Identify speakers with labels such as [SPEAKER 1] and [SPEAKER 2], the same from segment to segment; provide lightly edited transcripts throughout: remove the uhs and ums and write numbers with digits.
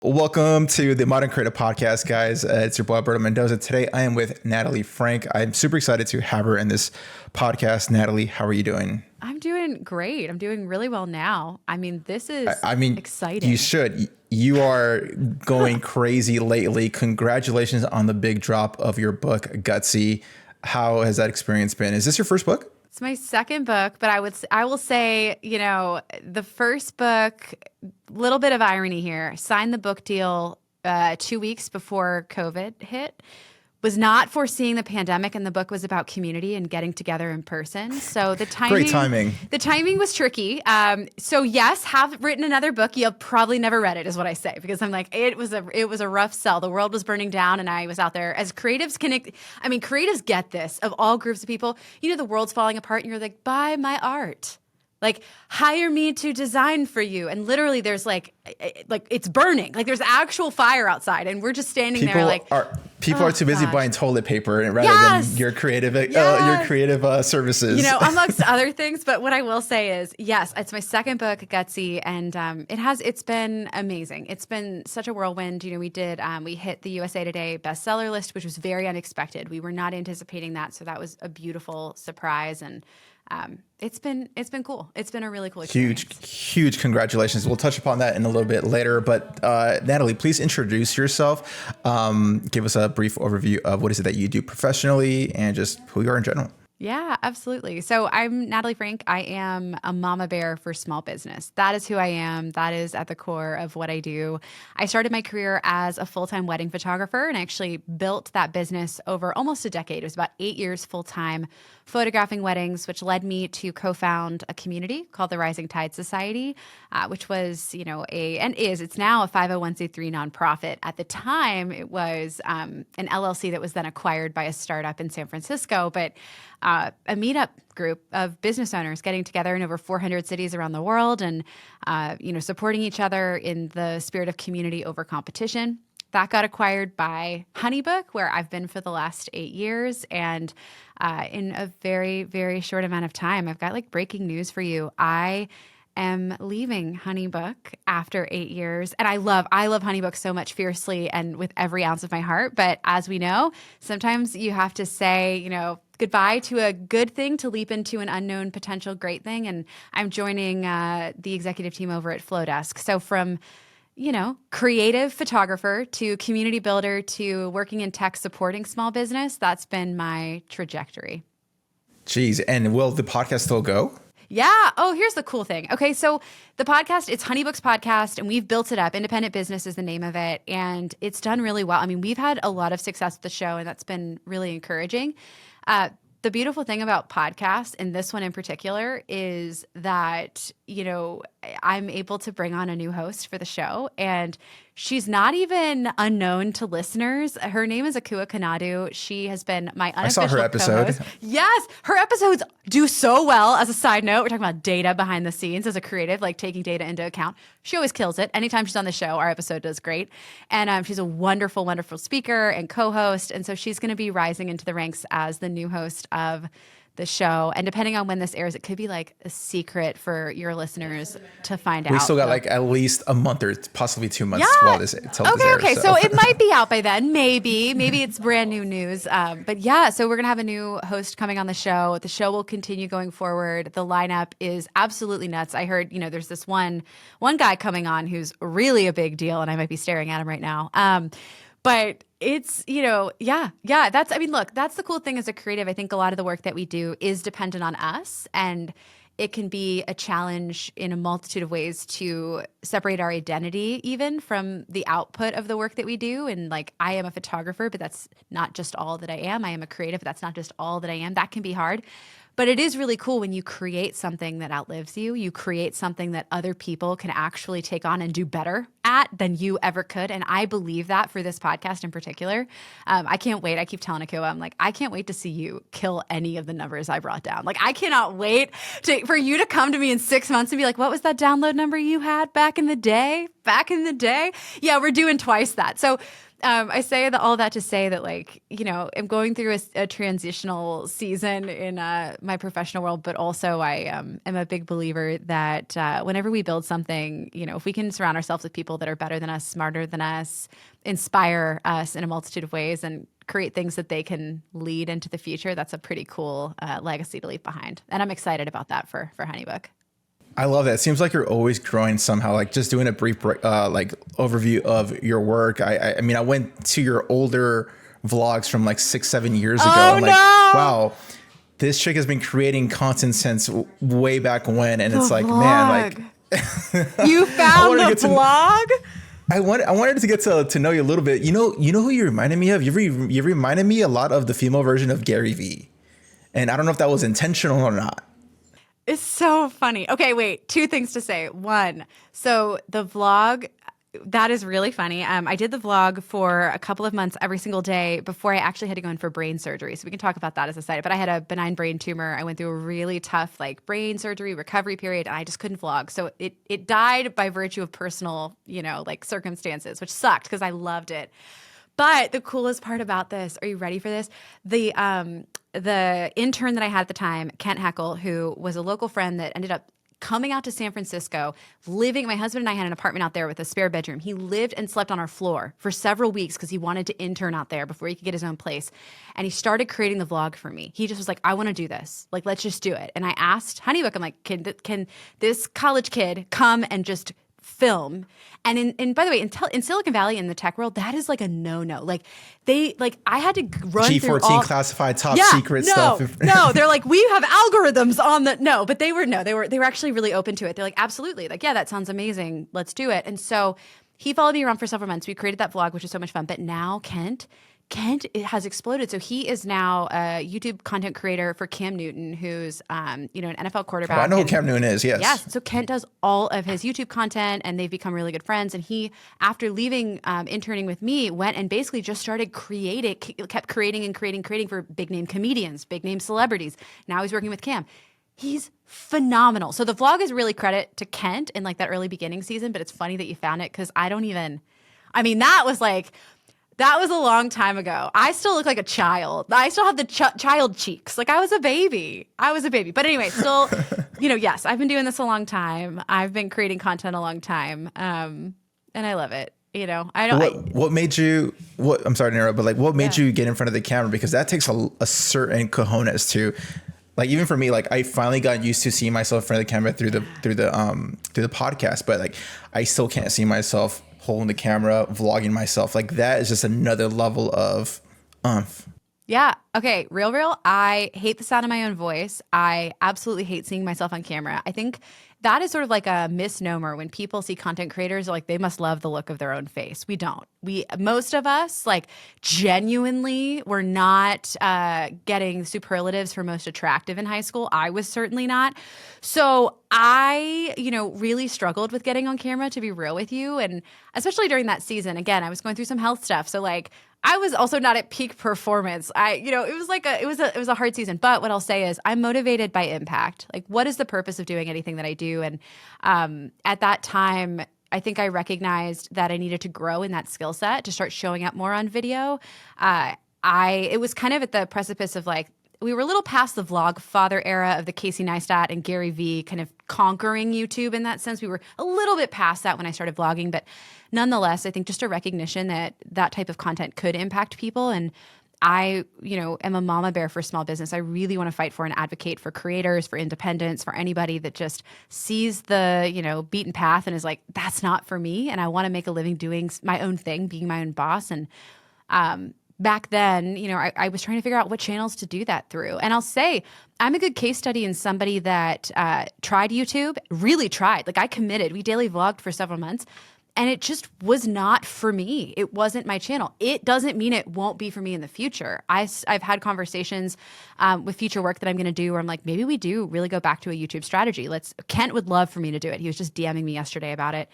[SPEAKER 1] Welcome to the Modern Creative Podcast, guys. It's your boy, Alberto Mendoza. Today, I am with Natalie Franke. I'm super excited to have her in this podcast. Natalie, how are you doing?
[SPEAKER 2] I'm doing great. I'm doing really well now. I mean, this is exciting.
[SPEAKER 1] You should. You are going crazy lately. Congratulations on the big drop of your book, Gutsy. How has that experience been? Is this your first book?
[SPEAKER 2] It's my second book, but I will say, the first book, little bit of irony here, signed the book deal 2 weeks before COVID hit, was not foreseeing the pandemic, and the book was about community and getting together in person. So the timing,
[SPEAKER 1] great timing.
[SPEAKER 2] The timing was tricky. So yes, have written another book. You'll probably never read it, is what I say, because I'm like, it was a rough sell. The world was burning down, and I was out there as creatives. Creatives get this of all groups of people. The world's falling apart, and you're like, buy my art. Like, hire me to design for you. And literally there's like it's burning. Like, there's actual fire outside. And we're just standing there like...
[SPEAKER 1] People are too busy buying toilet paper rather than your creative services.
[SPEAKER 2] Amongst other things. But what I will say is, yes, it's my second book, Gutsy. And it's been amazing. It's been such a whirlwind. We hit the USA Today bestseller list, which was very unexpected. We were not anticipating that. So that was a beautiful surprise. And it's been cool. It's been a really cool experience.
[SPEAKER 1] Huge congratulations. We'll touch upon that in a little bit later. But Natalie, please introduce yourself. Give us a brief overview of what is it that you do professionally and just who you are in general.
[SPEAKER 2] Yeah, absolutely. So I'm Natalie Franke. I am a mama bear for small business. That is who I am. That is at the core of what I do. I started my career as a full-time wedding photographer and actually built that business over almost a decade. It was about 8 years full-time photographing weddings, which led me to co-found a community called the Rising Tide Society, which was, it's now a 501c3 nonprofit. At the time, it was an LLC that was then acquired by a startup in San Francisco, but a meetup group of business owners getting together in over 400 cities around the world and, supporting each other in the spirit of community over competition. That got acquired by HoneyBook, where I've been for the last 8 years. And in a very, very short amount of time, I've got breaking news for you. I am leaving HoneyBook after 8 years. And I love HoneyBook so much, fiercely and with every ounce of my heart. But as we know, sometimes you have to say, goodbye to a good thing to leap into an unknown potential great thing. And I'm joining the executive team over at Flowdesk. So from creative photographer to community builder to working in tech supporting small business, that's been my trajectory.
[SPEAKER 1] Geez. And will the podcast still go?
[SPEAKER 2] Yeah. Oh, here's the cool thing. Okay. So the podcast, it's HoneyBook's podcast, and we've built it up. Independent Business is the name of it. And it's done really well. I mean, we've had a lot of success with the show, and that's been really encouraging. The beautiful thing about podcasts, and this one in particular, is that, I'm able to bring on a new host for the show, and she's not even unknown to listeners. Her name is Akua Kanadu. She has been my unofficial
[SPEAKER 1] co-host. I saw her episode.
[SPEAKER 2] Co-host. Yes, her episodes do so well. As a side note, we're talking about data behind the scenes as a creative, taking data into account. She always kills it. Anytime she's on the show, our episode does great. And she's a wonderful, wonderful speaker and co-host. And so she's going to be rising into the ranks as the new host of the show. And depending on when this airs, it could be a secret for your listeners to find out.
[SPEAKER 1] We still got at least a month or possibly 2 months till this airs.
[SPEAKER 2] Okay. So it might be out by then. Maybe it's brand new news. But yeah, so we're going to have a new host coming on the show. The show will continue going forward. The lineup is absolutely nuts. I heard, there's this one guy coming on who's really a big deal, and I might be staring at him right now. But it's, look, that's the cool thing as a creative. I think a lot of the work that we do is dependent on us, and it can be a challenge in a multitude of ways to separate our identity even from the output of the work that we do. And I am a photographer, but that's not just all that I am. I am a creative, but that's not just all that I am. That can be hard. But it is really cool when you create something that outlives you. You create something that other people can actually take on and do better at than you ever could. And I believe that for this podcast in particular. I can't wait. I keep telling Akua, I can't wait to see you kill any of the numbers I brought down. I cannot wait for you to come to me in 6 months and be like, what was that download number you had back in the day? Yeah, we're doing twice that. So I say all that to say that, I'm going through a transitional season in my professional world, but also I am a big believer that whenever we build something, if we can surround ourselves with people that are better than us, smarter than us, inspire us in a multitude of ways, and create things that they can lead into the future. That's a pretty cool legacy to leave behind. And I'm excited about that for HoneyBook.
[SPEAKER 1] I love that. It seems like you're always growing somehow, like just doing a brief like overview of your work. I mean, I went to your older vlogs from like 6-7 years ago.
[SPEAKER 2] Oh,
[SPEAKER 1] I'm like, wow, this chick has been creating content since way back when. And it's like, man, like
[SPEAKER 2] you found the vlog?
[SPEAKER 1] I wanted to get to know you a little bit. You know who you reminded me of? You reminded me a lot of the female version of Gary Vee. And I don't know if that was intentional or not.
[SPEAKER 2] It's so funny. Okay, wait. 2 things to say. 1, so the vlog, that is really funny. I did the vlog for a couple of months every single day before I actually had to go in for brain surgery. So we can talk about that as a side. But I had a benign brain tumor. I went through a really tough like brain surgery recovery period, and I just couldn't vlog. So it died by virtue of personal, like circumstances, which sucked because I loved it. But the coolest part about this, are you ready for this? The intern that I had at the time, Kent Heckle, who was a local friend that ended up coming out to San Francisco, my husband and I had an apartment out there with a spare bedroom. He lived and slept on our floor for several weeks because he wanted to intern out there before he could get his own place. And he started creating the vlog for me. He just was like, I want to do this. Like, let's just do it. And I asked HoneyBook, I'm like, can this college kid come and just film? And by the way, in Silicon Valley, in the tech world, that is like a no-no. Like I had to run through
[SPEAKER 1] G14 classified top secret stuff.
[SPEAKER 2] No, they're like, we have algorithms on the, but they were actually really open to it. They're like, absolutely. Like, yeah, that sounds amazing. Let's do it. And so he followed me around for several months. We created that vlog, which is so much fun. But now Kent it has exploded. So he is now a YouTube content creator for Cam Newton, who's an NFL quarterback.
[SPEAKER 1] I know who Cam Newton is, yes.
[SPEAKER 2] Yes. So Kent does all of his YouTube content, and they've become really good friends. And he, after leaving interning with me, went and basically just started kept creating and creating for big name comedians, big name celebrities. Now he's working with Cam. He's phenomenal. So the vlog is really credit to Kent in like that early beginning season, but it's funny that you found it because that was a long time ago. I still look like a child. I still have the child cheeks. Like I was a baby. But anyway, still, yes, I've been doing this a long time. I've been creating content a long time. And I love it.
[SPEAKER 1] What made you, I'm sorry to interrupt, but like what made you get in front of the camera? Because that takes a certain cojones to, like, even for me, like I finally got used to seeing myself in front of the camera through the podcast, but like I still can't see myself holding the camera, vlogging myself. Like that is just another level of
[SPEAKER 2] Yeah. Okay. Real. I hate the sound of my own voice. I absolutely hate seeing myself on camera. I think that is sort of like a misnomer when people see content creators, like they must love the look of their own face. We don't. Most of us, like genuinely, were not getting superlatives for most attractive in high school. I was certainly not. So I, really struggled with getting on camera, to be real with you. And especially during that season, again, I was going through some health stuff. So like, I was also not at peak performance. It was a hard season. But what I'll say is I'm motivated by impact. Like, what is the purpose of doing anything that I do? And at that time, I think I recognized that I needed to grow in that skill set to start showing up more on video. It was kind of at the precipice of like, we were a little past the vlog father era of the Casey Neistat and Gary Vee kind of conquering YouTube in that sense. We were a little bit past that when I started vlogging, but nonetheless, I think just a recognition that that type of content could impact people. And I, am a mama bear for small business. I really want to fight for and advocate for creators, for independents, for anybody that just sees the, beaten path and is like, that's not for me. And I want to make a living doing my own thing, being my own boss. And back then, I was trying to figure out what channels to do that through. And I'll say I'm a good case study in somebody that tried YouTube, really tried. Like I committed. We daily vlogged for several months. And it just was not for me. It wasn't my channel. It doesn't mean it won't be for me in the future. I've had conversations with future work that I'm going to do where I'm like, maybe we do really go back to a YouTube strategy. Kent would love for me to do it. He was just DMing me yesterday about it.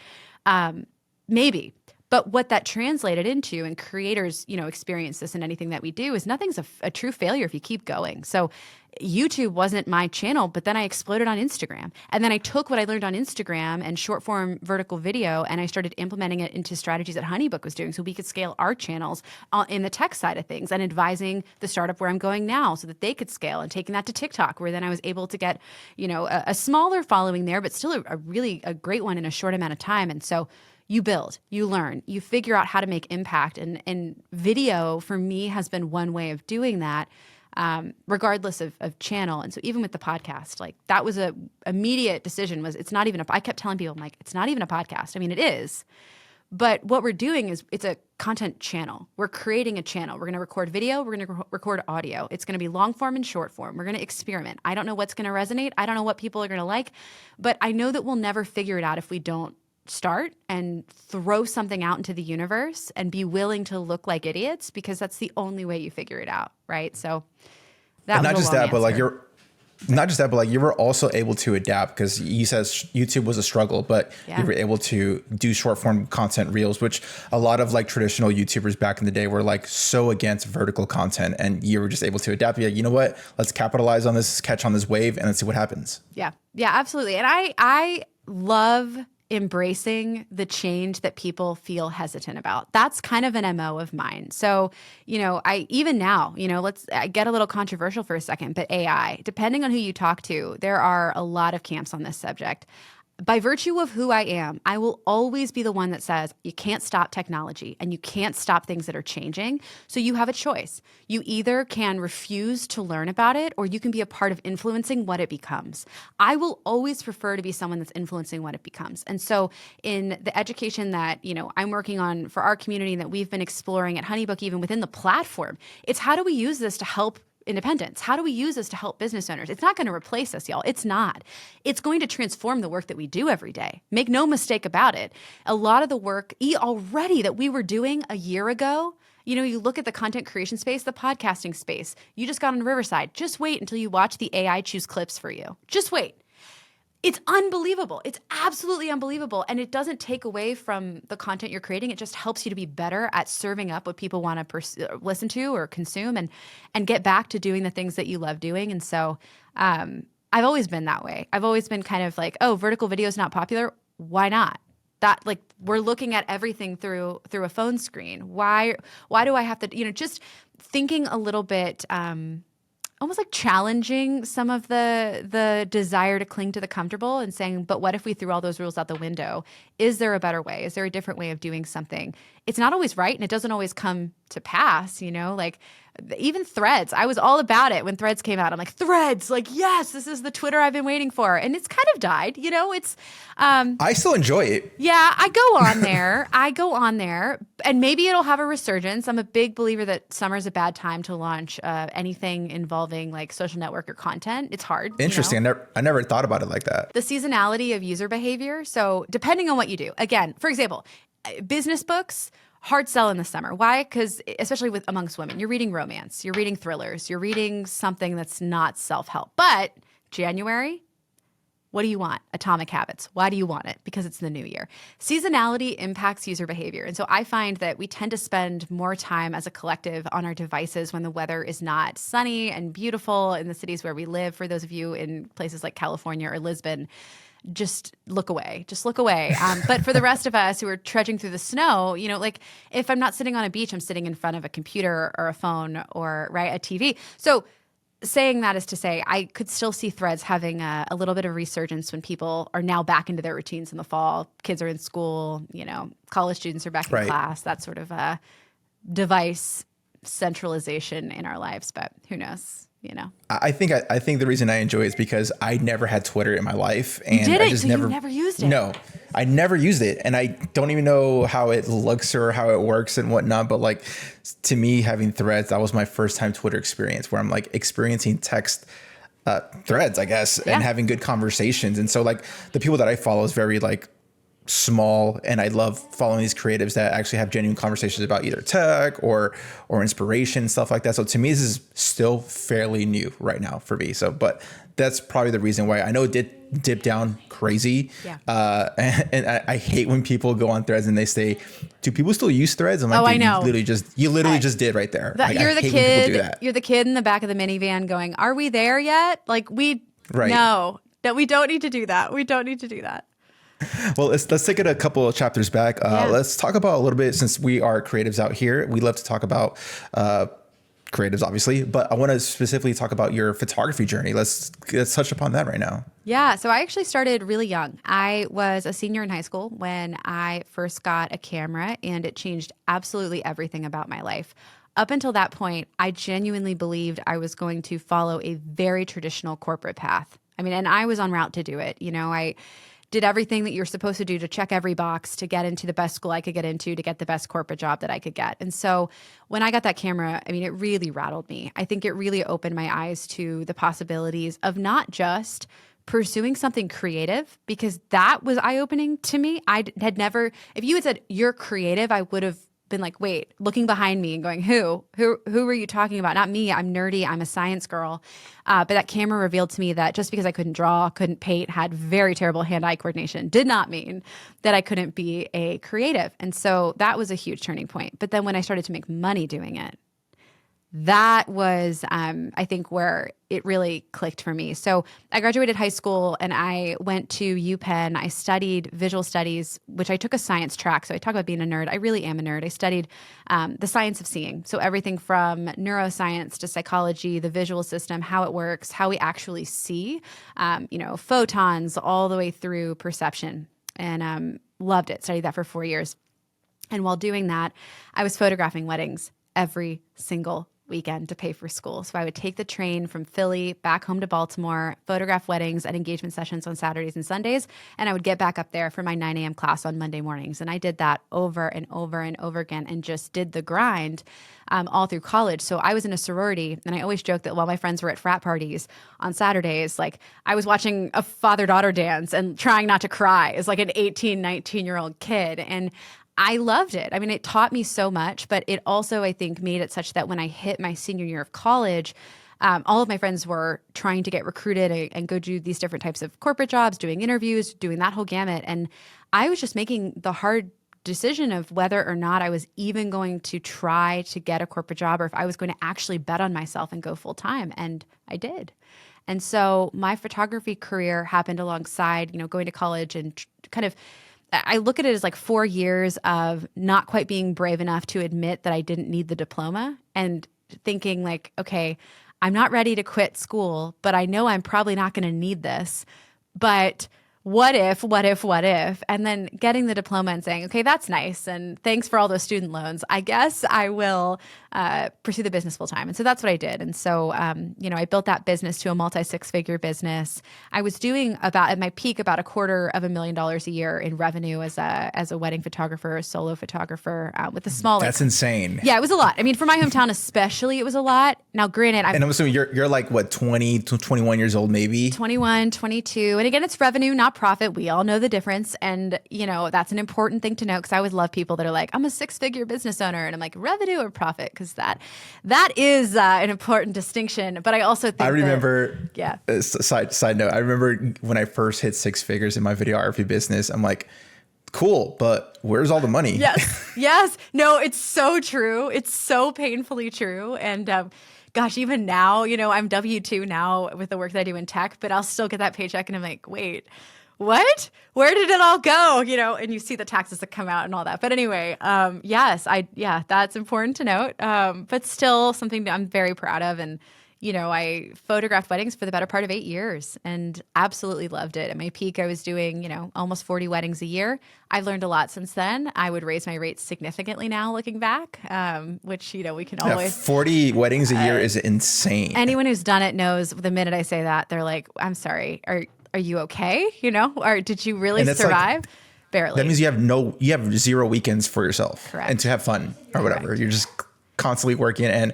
[SPEAKER 2] Maybe. But what that translated into, and creators, experience this in anything that we do, is nothing's a true failure if you keep going. So YouTube wasn't my channel, but then I exploded on Instagram. And then I took what I learned on Instagram and short form vertical video, and I started implementing it into strategies that HoneyBook was doing so we could scale our channels in the tech side of things, and advising the startup where I'm going now so that they could scale, and taking that to TikTok, where then I was able to get, a smaller following there, but still a really great one in a short amount of time. And so you build, you learn, you figure out how to make impact. And video for me has been one way of doing that, regardless of channel. And so even with the podcast, like that was a immediate decision. It's not even I kept telling people, I'm like, it's not even a podcast. I mean, it is. But what we're doing is it's a content channel. We're creating a channel. We're going to record video. We're going to record audio. It's going to be long form and short form. We're going to experiment. I don't know what's going to resonate. I don't know what people are going to like. But I know that we'll never figure it out if we don't start and throw something out into the universe and be willing to look like idiots, because that's the only way you figure it out, right? So that was
[SPEAKER 1] not
[SPEAKER 2] a
[SPEAKER 1] just
[SPEAKER 2] long
[SPEAKER 1] that, but like
[SPEAKER 2] answer.
[SPEAKER 1] not just that, but like you were also able to adapt, because you said YouTube was a struggle, but
[SPEAKER 2] Yeah.
[SPEAKER 1] you were able to do short form content reels, which a lot of like traditional YouTubers back in the day were like so against vertical content, and you were just able to adapt. You're like, you know what? Let's capitalize on this, catch on this wave, and let's see what happens.
[SPEAKER 2] Yeah, absolutely. And I love embracing the change that people feel hesitant about. That's kind of an MO of mine. So, I even now, I get a little controversial for a second, but AI, depending on who you talk to, there are a lot of camps on this subject. By virtue of who I am, I will always be the one that says you can't stop technology and you can't stop things that are changing. So you have a choice. You either can refuse to learn about it, or you can be a part of influencing what it becomes. I will always prefer to be someone that's influencing what it becomes. And so in the education that, I'm working on for our community that we've been exploring at HoneyBook, even within the platform, it's how do we use this to help independence? How do we use this to help business owners? It's not going to replace us, y'all. It's not. It's going to transform the work that we do every day. Make no mistake about it. A lot of the work already that we were doing a year ago, you look at the content creation space, the podcasting space. You just got on Riverside. Just wait until you watch the AI choose clips for you. Just wait. It's unbelievable. It's absolutely unbelievable. And it doesn't take away from the content you're creating. It just helps you to be better at serving up what people want to listen to or consume, and get back to doing the things that you love doing. And so I've always been that way. I've always been kind of like, oh, vertical video is not popular. Why not? That, like, we're looking at everything through a phone screen. Why do I have to, just thinking a little bit almost like challenging some of the desire to cling to the comfortable and saying, but what if we threw all those rules out the window? Is there a better way? Is there a different way of doing something? It's not always right, and it doesn't always come to pass, like even Threads. I was all about it when Threads came out. I'm like, Threads, like, yes, this is the Twitter I've been waiting for. And it's kind of died, it's
[SPEAKER 1] I still enjoy it.
[SPEAKER 2] yeah, I go on there, and maybe it'll have a resurgence. I'm a big believer that summer's a bad time to launch anything involving like social network or content. It's hard.
[SPEAKER 1] Interesting. I never thought about it like that.
[SPEAKER 2] The seasonality of user behavior. So depending on what you do, again, for example, business books, hard sell in the summer. Why? Because especially amongst women, you're reading romance, you're reading thrillers, you're reading something that's not self-help. But January, what do you want? Atomic Habits. Why do you want it? Because it's the new year. Seasonality impacts user behavior. And so I find that we tend to spend more time as a collective on our devices when the weather is not sunny and beautiful in the cities where we live. For those of you in places like California or Lisbon, just look away. But for the rest of us who are trudging through the snow, like if I'm not sitting on a beach, I'm sitting in front of a computer or a phone or a TV. So saying that is to say, I could still see Threads having a little bit of resurgence when people are now back into their routines in the fall. Kids are in school, college students are back in class, that sort of device centralization in our lives. But who knows?
[SPEAKER 1] I think the reason I enjoy it is because I never had Twitter in my life, and I just
[SPEAKER 2] you never used it.
[SPEAKER 1] No, I never used it, and I don't even know how it looks or how it works and whatnot. But like, to me, having Threads, that was my first time Twitter experience, where I'm like experiencing text threads, I guess, and having good conversations. And so like the people that I follow is very like small, and I love following these creatives that actually have genuine conversations about either tech or inspiration, stuff like that. So to me, this is still fairly new right now for me. So, but that's probably the reason why. I know it did dip down crazy.
[SPEAKER 2] Yeah.
[SPEAKER 1] And I hate when people go on Threads and they say, do people still use Threads? I'm like,
[SPEAKER 2] I know.
[SPEAKER 1] You literally just did right there. Like,
[SPEAKER 2] You're
[SPEAKER 1] I
[SPEAKER 2] the
[SPEAKER 1] hate when people do
[SPEAKER 2] kid.
[SPEAKER 1] that.
[SPEAKER 2] You're the kid in the back of the minivan going, are we there yet? Like
[SPEAKER 1] Right.
[SPEAKER 2] No, we don't need to do that. We don't need to do that.
[SPEAKER 1] Well, let's take it a couple of chapters back. Let's talk about a little bit, since we are creatives out here. We love to talk about creatives, obviously, but I want to specifically talk about your photography journey. Let's touch upon that right now.
[SPEAKER 2] Yeah, so I actually started really young. I was a senior in high school when I first got a camera, and it changed absolutely everything about my life. Up until that point, I genuinely believed I was going to follow a very traditional corporate path. I mean, and I was en route to do it. I did everything that you're supposed to do to check every box to get into the best school I could get into, to get the best corporate job that I could get. And so when I got that camera, I mean, it really rattled me. I think it really opened my eyes to the possibilities of not just pursuing something creative, because that was eye-opening to me. I had never, if you had said you're creative, I would have been like, wait, looking behind me and going, who are you talking about? Not me. I'm nerdy. I'm a science girl. But that camera revealed to me that just because I couldn't draw, couldn't paint, had very terrible hand-eye coordination, did not mean that I couldn't be a creative. And so that was a huge turning point. But then when I started to make money doing it, that was, I think, where it really clicked for me. So I graduated high school and I went to UPenn. I studied visual studies, which I took a science track. So I talk about being a nerd. I really am a nerd. I studied the science of seeing. So everything from neuroscience to psychology, the visual system, how it works, how we actually see, photons, all the way through perception. And loved it. Studied that for 4 years. And while doing that, I was photographing weddings every single weekend to pay for school. So I would take the train from Philly back home to Baltimore, photograph weddings and engagement sessions on Saturdays and Sundays, and I would get back up there for my 9 a.m. class on Monday mornings. And I did that over and over and over again and just did the grind all through college. So I was in a sorority, and I always joke that while my friends were at frat parties on Saturdays, like I was watching a father-daughter dance and trying not to cry as like an 18, 19-year-old kid. And I loved it. I mean, it taught me so much, but it also, I think, made it such that when I hit my senior year of college, all of my friends were trying to get recruited and go do these different types of corporate jobs, doing interviews, doing that whole gamut. And I was just making the hard decision of whether or not I was even going to try to get a corporate job or if I was going to actually bet on myself and go full time. And I did. And so my photography career happened alongside, going to college and kind of, I look at it as like 4 years of not quite being brave enough to admit that I didn't need the diploma and thinking like, okay, I'm not ready to quit school, but I know I'm probably not going to need this. But what if? And then getting the diploma and saying, okay, that's nice. And thanks for all those student loans. I guess I will pursue the business full time. And so that's what I did. And so, I built that business to a multi-six-figure business. I was doing at my peak, about $250,000 a year in revenue as a wedding photographer, a solo photographer with a small.
[SPEAKER 1] That's insane.
[SPEAKER 2] Yeah, it was a lot. I mean, for my hometown especially, it was a lot. Now, granted,
[SPEAKER 1] and I'm assuming you're like, what, 20 to 21 years old, maybe?
[SPEAKER 2] 21, 22. And again, it's revenue, not profit. We all know the difference. And, that's an important thing to know, because I always love people that are like, I'm a six-figure business owner. And I'm like, revenue or profit? Because that is an important distinction. But I also think
[SPEAKER 1] side note, I remember when I first hit six figures in my videography business, I'm like, cool, but where's all the money?
[SPEAKER 2] Yes. No, it's so true. It's so painfully true. And gosh, even now, I'm W-2 now with the work that I do in tech, but I'll still get that paycheck and I'm like, wait, what? Where did it all go? And you see the taxes that come out and all that. But anyway, that's important to note. But still something that I'm very proud of. And, I photographed weddings for the better part of 8 years and absolutely loved it. At my peak, I was doing, almost 40 weddings a year. I've learned a lot since then. I would raise my rates significantly now looking back, which, we can always.
[SPEAKER 1] 40 weddings a year is insane.
[SPEAKER 2] Anyone who's done it knows the minute I say that, they're like, I'm sorry. Are you okay? Or did you really survive? Like, barely.
[SPEAKER 1] That means you have 0 weekends for yourself.
[SPEAKER 2] Correct.
[SPEAKER 1] And to have fun or whatever. You're just constantly working. And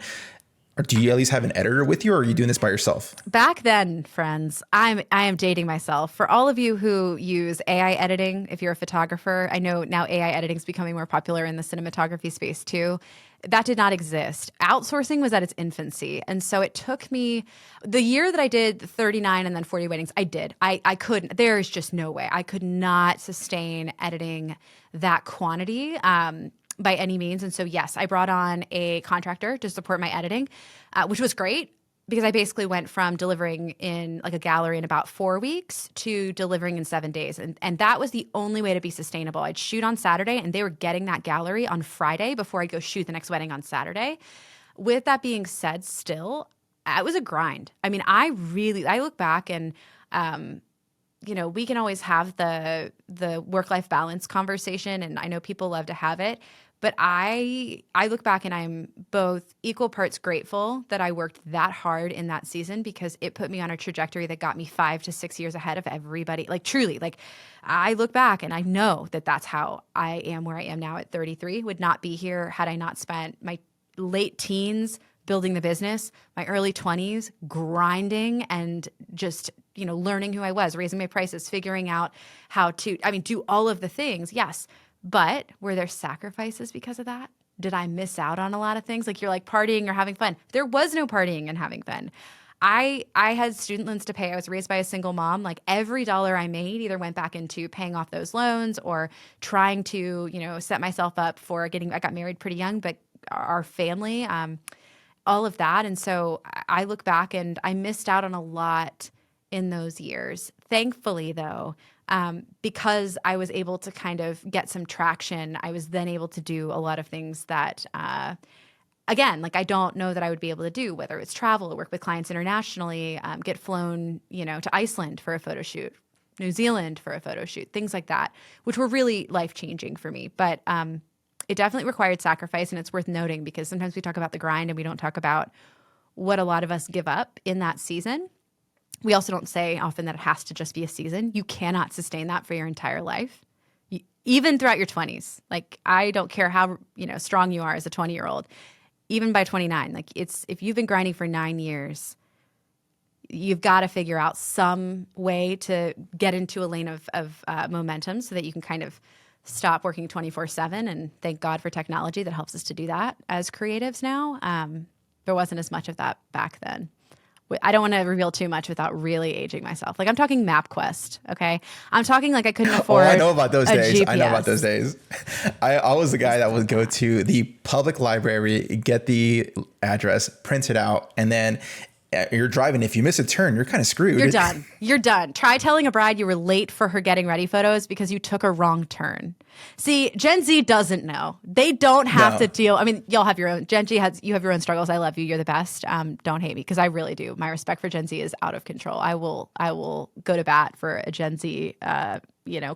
[SPEAKER 1] do you at least have an editor with you, or are you doing this by yourself?
[SPEAKER 2] Back then, friends, I am dating myself. For all of you who use AI editing, if you're a photographer, I know now AI editing is becoming more popular in the cinematography space too. That did not exist. Outsourcing was at its infancy. And so it took me the year that I did 39 and then 40 weddings, I did. I couldn't, there is just no way. I could not sustain editing that quantity by any means. And so, yes, I brought on a contractor to support my editing, which was great, because I basically went from delivering in like a gallery in about 4 weeks to delivering in 7 days. And that was the only way to be sustainable. I'd shoot on Saturday and they were getting that gallery on Friday before I go shoot the next wedding on Saturday. With that being said, still, it was a grind. I mean, I look back and, we can always have the work-life balance conversation, and I know people love to have it. But I look back and I'm both equal parts grateful that I worked that hard in that season, because it put me on a trajectory that got me 5 to 6 years ahead of everybody. Like, truly, like, I look back and I know that that's how I am where I am now at 33. Would not be here had I not spent my late teens building the business, my early 20s grinding and just, learning who I was, raising my prices, figuring out how to, do all of the things. Yes. But were there sacrifices because of that? Did I miss out on a lot of things? Like, you're like partying or having fun. There was no partying and having fun. I had student loans to pay. I was raised by a single mom. Like, every dollar I made either went back into paying off those loans or trying to, set myself up for I got married pretty young, but our family, all of that. And so I look back and I missed out on a lot in those years. Thankfully, though, because I was able to kind of get some traction, I was then able to do a lot of things that, again, like, I don't know that I would be able to do, whether it's travel or work with clients internationally, get flown, to Iceland for a photo shoot, New Zealand for a photo shoot, things like that, which were really life-changing for me. But it definitely required sacrifice, and it's worth noting because sometimes we talk about the grind and we don't talk about what a lot of us give up in that season. We also don't say often that it has to just be a season. You cannot sustain that for your entire life, even throughout your 20s. Like, I don't care how strong you are as a 20-year-old, even by 29. Like, if you've been grinding for 9 years, you've got to figure out some way to get into a lane of momentum so that you can kind of stop working 24/7. And thank God for technology that helps us to do that as creatives now. There wasn't as much of that back then. I don't want to reveal too much without really aging myself. Like, I'm talking MapQuest, okay? I'm talking like I couldn't afford
[SPEAKER 1] I know about those days.
[SPEAKER 2] GPS.
[SPEAKER 1] I know about those days. I was the guy that would go to the public library, get the address, print it out, and then you're driving. If you miss a turn, you're kind of screwed.
[SPEAKER 2] You're done. You're done. Try telling a bride you were late for her getting ready photos because you took a wrong turn. See, Gen Z doesn't know. They don't have to deal. I mean, you'll have your own. Gen Z you have your own struggles. I love you. You're the best. Don't hate me, because I really do. My respect for Gen Z is out of control. I will go to bat for a Gen Z,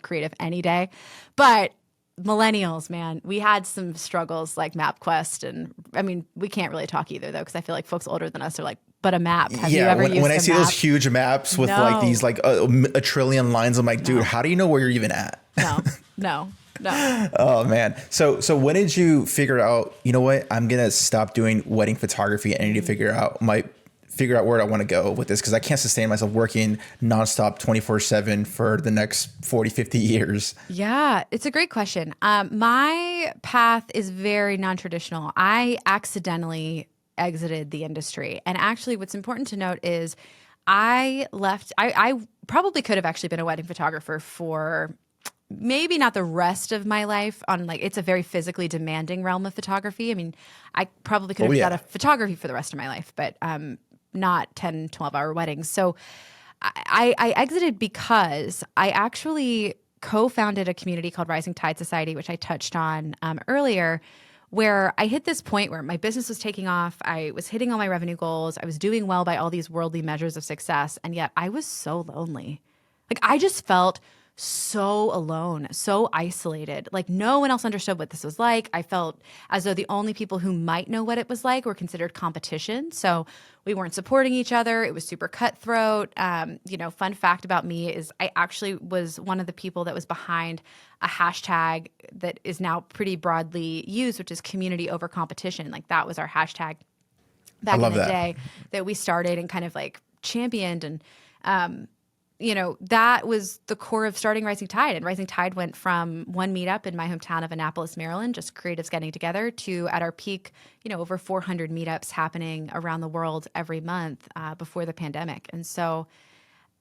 [SPEAKER 2] creative any day. But millennials, man, we had some struggles like MapQuest, and I mean, we can't really talk either though, because I feel like folks older than us are like, but a map. Have you ever used
[SPEAKER 1] when I
[SPEAKER 2] a
[SPEAKER 1] see
[SPEAKER 2] map?
[SPEAKER 1] those huge maps with like these like a trillion lines, I'm like, dude, how do you know where you're even at?
[SPEAKER 2] No.
[SPEAKER 1] Oh man. So when did you figure out, you know what, I'm gonna stop doing wedding photography and I need to figure out where I want to go with this, because I can't sustain myself working nonstop 24/7 for the next 40, 50 years.
[SPEAKER 2] Yeah, it's a great question. My path is very non-traditional. I accidentally exited the industry. And actually what's important to note is I probably could have actually been a wedding photographer for maybe not the rest of my life. It's a very physically demanding realm of photography. I mean, I probably could have done a photography for the rest of my life, but not 10, 12-hour weddings. So I exited because I actually co-founded a community called Rising Tide Society, which I touched on earlier, where I hit this point where my business was taking off. I was hitting all my revenue goals. I was doing well by all these worldly measures of success. And yet I was so lonely. Like, I just felt so alone, so isolated. Like, no one else understood what this was like. I felt as though the only people who might know what it was like were considered competition. So we weren't supporting each other. It was super cutthroat. Fun fact about me is I actually was one of the people that was behind a hashtag that is now pretty broadly used, which is community over competition. Like, that was our hashtag back in the day that we started and kind of like championed. And that was the core of starting Rising Tide. And Rising Tide went from one meetup in my hometown of Annapolis, Maryland, just creatives getting together, to at our peak, over 400 meetups happening around the world every month before the pandemic. And so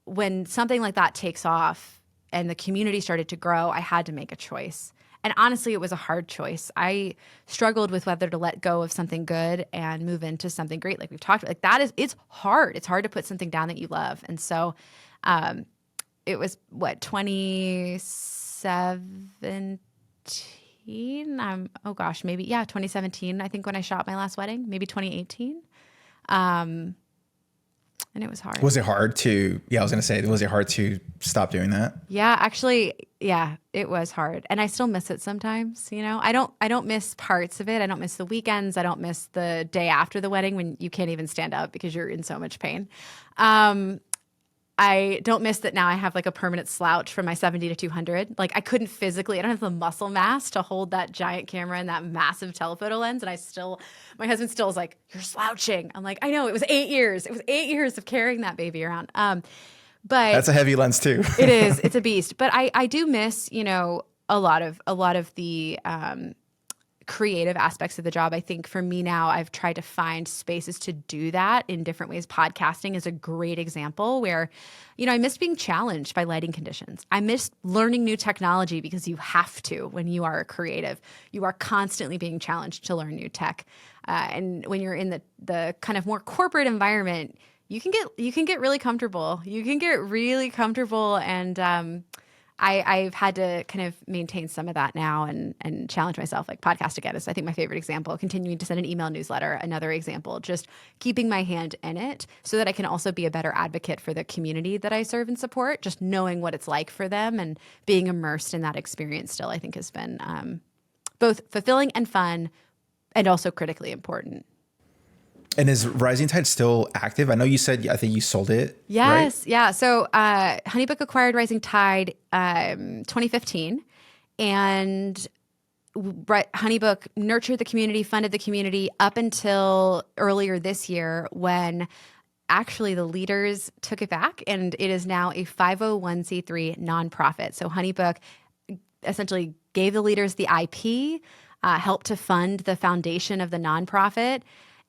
[SPEAKER 2] when something like that takes off and the community started to grow, I had to make a choice. And honestly, it was a hard choice. I struggled with whether to let go of something good and move into something great. Like we've talked about, it's hard. It's hard to put something down that you love. And so it was 2017, Oh gosh, maybe, yeah, 2017, I think when I shot my last wedding, maybe 2018. And it was hard.
[SPEAKER 1] Was it hard to, yeah, I was going to say, was it hard to stop doing that?
[SPEAKER 2] Yeah, actually, yeah, it was hard. And I still miss it sometimes, you know. I don't miss parts of it. I don't miss the weekends. I don't miss the day after the wedding when you can't even stand up because you're in so much pain. I don't miss that now I have like a permanent slouch from my 70 to 200. Like I couldn't physically, I don't have the muscle mass to hold that giant camera and that massive telephoto lens. And my husband still is like, you're slouching. I'm like, I know, it was 8 years. It was 8 years of carrying that baby around. But
[SPEAKER 1] That's a heavy lens too.
[SPEAKER 2] It is. It's a beast. But I do miss, you know, a lot of the creative aspects of the job. I think for me now, I've tried to find spaces to do that in different ways. Podcasting is a great example where, you know, I miss being challenged by lighting conditions. I miss learning new technology because you have to when you are a creative. You are constantly being challenged to learn new tech. And when you're in the kind of more corporate environment, you can get really comfortable. You can get really comfortable, and I've had to kind of maintain some of that now and challenge myself. Like podcast again is I think my favorite example. Continuing to send an email newsletter, another example. Just keeping my hand in it so that I can also be a better advocate for the community that I serve and support. Just knowing what it's like for them and being immersed in that experience still, I think has been both fulfilling and fun, and also critically important.
[SPEAKER 1] And is Rising Tide still active? I know you said, I think you sold it.
[SPEAKER 2] Yes.
[SPEAKER 1] Right?
[SPEAKER 2] Yeah. So HoneyBook acquired Rising Tide 2015. And HoneyBook nurtured the community, funded the community up until earlier this year when actually the leaders took it back. And it is now a 501c3 nonprofit. So HoneyBook essentially gave the leaders the IP, helped to fund the foundation of the nonprofit.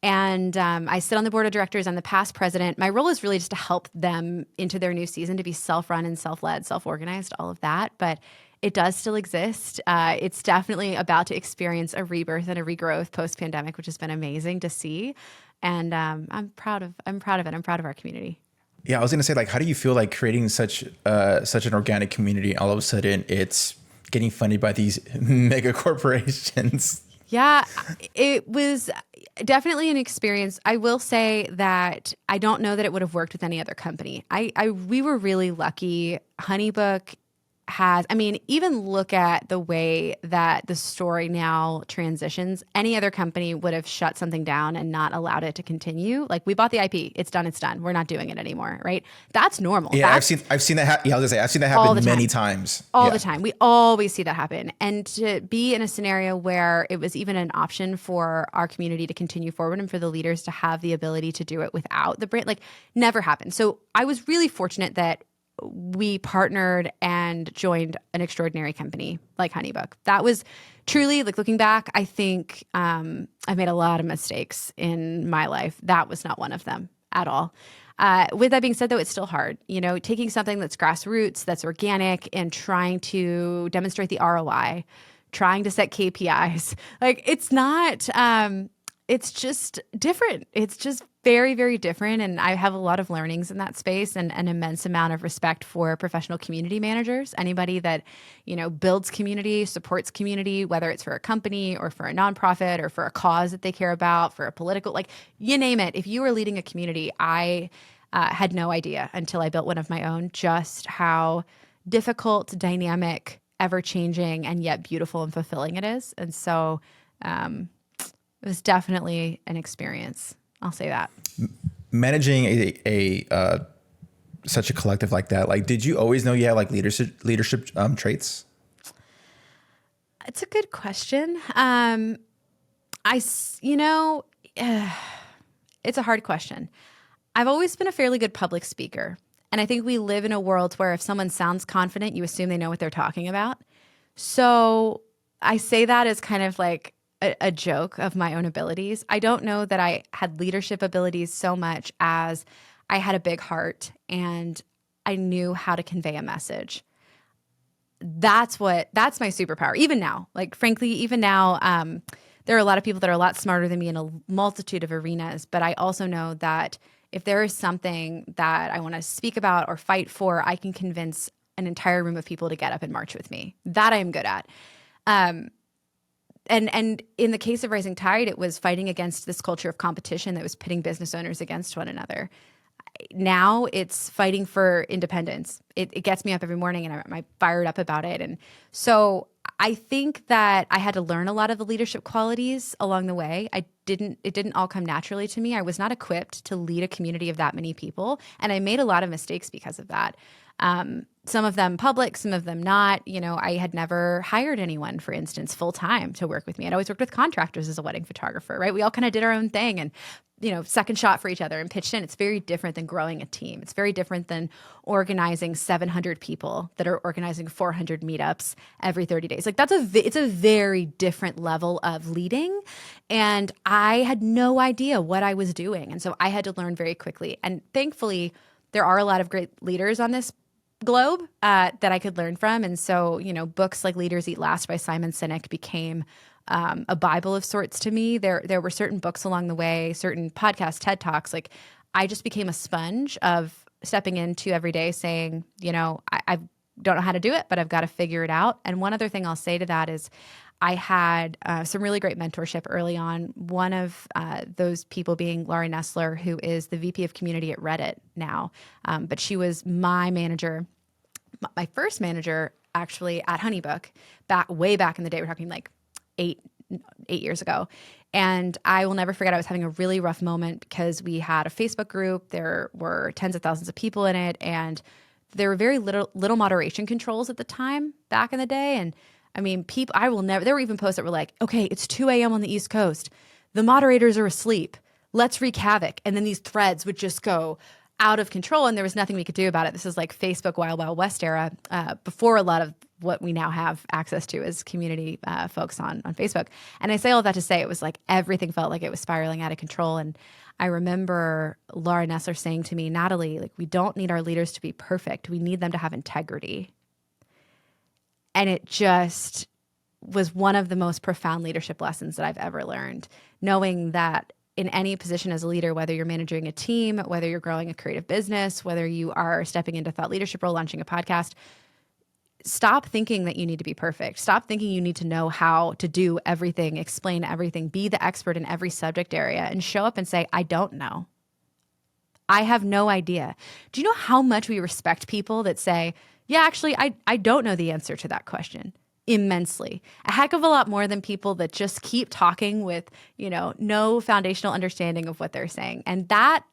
[SPEAKER 2] And I sit on the board of directors. I'm the past president. My role is really just to help them into their new season to be self-run and self-led, self-organized, all of that. But it does still exist. It's definitely about to experience a rebirth and a regrowth post-pandemic, which has been amazing to see. And I'm proud of it. I'm proud of our community.
[SPEAKER 1] Yeah, I was going to say, like, how do you feel like creating such an organic community? All of a sudden, it's getting funded by these mega corporations.
[SPEAKER 2] Yeah, it was definitely an experience. I will say that I don't know that it would have worked with any other company. We were really lucky. HoneyBook even look at the way that the story now transitions. Any other company would have shut something down and not allowed it to continue. Like, we bought the IP, it's done. We're not doing it anymore, right? That's normal.
[SPEAKER 1] Yeah, I've seen that. I was gonna say I've seen that happen many times.
[SPEAKER 2] All the time. We always see that happen. And to be in a scenario where it was even an option for our community to continue forward and for the leaders to have the ability to do it without the brand, like, never happened. So I was really fortunate that we partnered and joined an extraordinary company like HoneyBook. That was truly, like, looking back, I think I've made a lot of mistakes in my life. That was not one of them at all. With that being said, though, it's still hard. You know, taking something that's grassroots, that's organic, and trying to demonstrate the ROI, trying to set KPIs. Like, it's not, it's just different. It's just very, very different. And I have a lot of learnings in that space and an immense amount of respect for professional community managers. Anybody that, you know, builds community, supports community, whether it's for a company or for a nonprofit or for a cause that they care about, for a political, like, you name it. If you are leading a community, I had no idea until I built one of my own just how difficult, dynamic, ever-changing, and yet beautiful and fulfilling it is. And so it was definitely an experience. I'll say that.
[SPEAKER 1] Managing a such a collective like that, like, did you always know you had like leadership traits?
[SPEAKER 2] It's a good question. It's a hard question. I've always been a fairly good public speaker. And I think we live in a world where if someone sounds confident, you assume they know what they're talking about. So I say that as kind of like a joke of my own abilities. I don't know that I had leadership abilities so much as I had a big heart and I knew how to convey a message. That's my superpower. Even now, like, frankly, even now, there are a lot of people that are a lot smarter than me in a multitude of arenas, but I also know that if there is something that I want to speak about or fight for, I can convince an entire room of people to get up and march with me. That I am good at. and in the case of Rising Tide, it was fighting against this culture of competition that was pitting business owners against one another. Now it's fighting for independence. It gets me up every morning and I'm fired up about it. And so I think that I had to learn a lot of the leadership qualities along the way. It didn't all come naturally to me. I was not equipped to lead a community of that many people. And I made a lot of mistakes because of that. Some of them public, some of them not. I had never hired anyone, for instance, full time to work with me. I'd always worked with contractors as a wedding photographer, right? We all kind of did our own thing and, second shot for each other and pitched in. It's very different than growing a team. It's very different than organizing 700 people that are organizing 400 meetups every 30 days. Like it's a very different level of leading. And I had no idea what I was doing. And so I had to learn very quickly. And thankfully, there are a lot of great leaders on this globe that I could learn from. And so, books like Leaders Eat Last by Simon Sinek became a Bible of sorts to me. There were certain books along the way, certain podcasts, TED Talks. Like I just became a sponge of stepping into every day saying, I don't know how to do it, but I've got to figure it out. And one other thing I'll say to that is I had some really great mentorship early on. One of those people being Laurie Nestler, who is the VP of Community at Reddit now. But she was my manager, my first manager actually at HoneyBook, way back in the day. We're talking like eight years ago. And I will never forget, I was having a really rough moment because we had a Facebook group. There were tens of thousands of people in it. And there were very little moderation controls at the time back in the day. And I mean, there were even posts that were like, okay, it's 2 a.m. on the East Coast. The moderators are asleep. Let's wreak havoc. And then these threads would just go out of control and there was nothing we could do about it. This is like Facebook Wild Wild West era, before a lot of what we now have access to as community folks on Facebook. And I say all that to say it was like everything felt like it was spiraling out of control. And I remember Laura Nessler saying to me, Natalie, like, we don't need our leaders to be perfect. We need them to have integrity. And it just was one of the most profound leadership lessons that I've ever learned, knowing that in any position as a leader, whether you're managing a team, whether you're growing a creative business, whether you are stepping into thought leadership role, launching a podcast, stop thinking that you need to be perfect. Stop thinking you need to know how to do everything, explain everything, be the expert in every subject area, and show up and say, I don't know. I have no idea. Do you know how much we respect people that say, yeah, actually, I don't know the answer to that question? Immensely. A heck of a lot more than people that just keep talking with, no foundational understanding of what they're saying. And that,